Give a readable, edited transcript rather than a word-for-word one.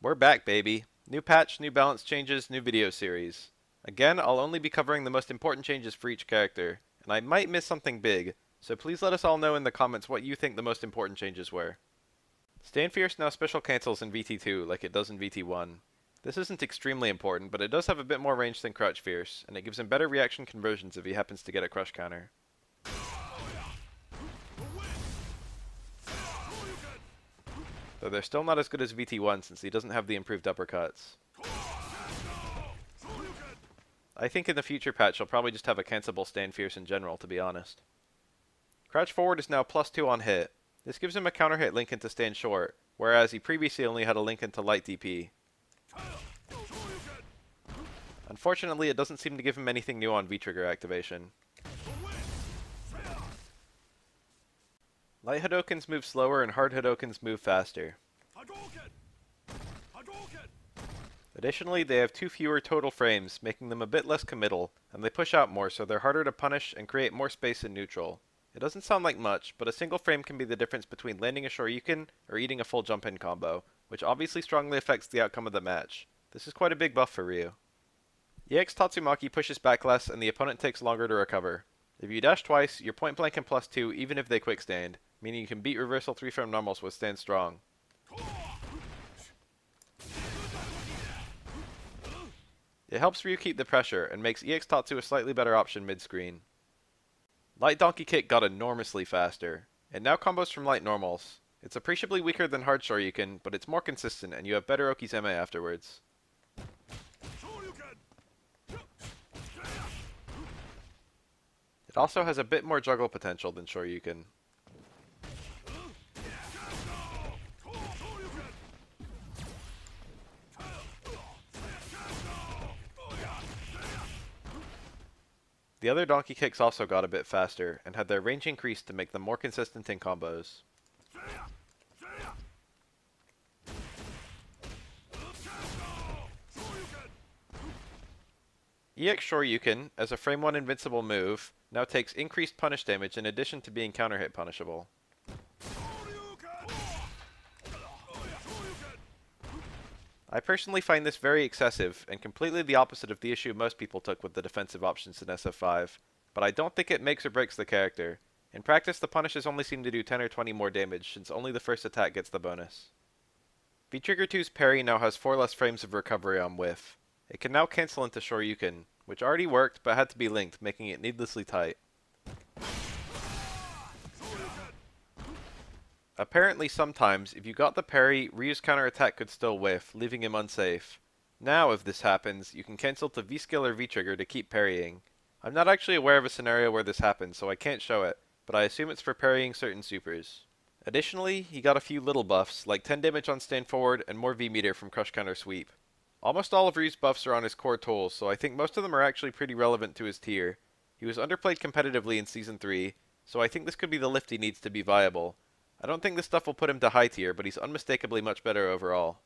We're back, baby. New patch, new balance changes, new video series. Again, I'll only be covering the most important changes for each character, and I might miss something big, so please let us all know in the comments what you think the most important changes were. Stand Fierce now special cancels in VT2 like it does in VT1. This isn't extremely important, but it does have a bit more range than Crouch Fierce, and it gives him better reaction conversions if he happens to get a crush counter. Though they're still not as good as VT1 since he doesn't have the improved uppercuts. I think in the future patch he'll probably just have a cancelable Stand Fierce in general, to be honest. Crouch Forward is now +2 on hit. This gives him a counter hit link into Stand Short, whereas he previously only had a link into Light DP. Unfortunately, it doesn't seem to give him anything new on V-Trigger activation. Light Hadokens move slower and hard Hadokens move faster. Additionally, they have 2 fewer total frames, making them a bit less committal, and they push out more so they're harder to punish and create more space in neutral. It doesn't sound like much, but a single frame can be the difference between landing a Shoryuken or eating a full jump-in combo, which obviously strongly affects the outcome of the match. This is quite a big buff for Ryu. EX Tatsumaki pushes back less and the opponent takes longer to recover. If you dash twice, you're point blank and +2 even if they quick stand, meaning you can beat reversal 3-frame normals with Stand Strong. It helps Ryu keep the pressure and makes EX Tatsu a slightly better option mid-screen. Light Donkey Kick got enormously faster, and now combos from light normals. It's appreciably weaker than hard Shoryuken, but it's more consistent and you have better Okizeme afterwards. It also has a bit more juggle potential than Shoryuken. The other Donkey Kicks also got a bit faster, and had their range increased to make them more consistent in combos. EX Shoryuken, as a frame 1 invincible move, now takes increased punish damage in addition to being counter hit punishable. I personally find this very excessive, and completely the opposite of the issue most people took with the defensive options in SF5, but I don't think it makes or breaks the character. In practice, the punishes only seem to do 10 or 20 more damage, since only the first attack gets the bonus. V-Trigger 2's parry now has 4 less frames of recovery on whiff. It can now cancel into Shoryuken, which already worked but had to be linked, making it needlessly tight. Apparently sometimes, if you got the parry, Ryu's counterattack could still whiff, leaving him unsafe. Now, if this happens, you can cancel to V-Skill or V-Trigger to keep parrying. I'm not actually aware of a scenario where this happens, so I can't show it, but I assume it's for parrying certain supers. Additionally, he got a few little buffs, like 10 damage on Stand Forward and more V-meter from Crush Counter Sweep. Almost all of Ryu's buffs are on his core tools, so I think most of them are actually pretty relevant to his tier. He was underplayed competitively in Season 3, so I think this could be the lift he needs to be viable. I don't think this stuff will put him to high tier, but he's unmistakably much better overall.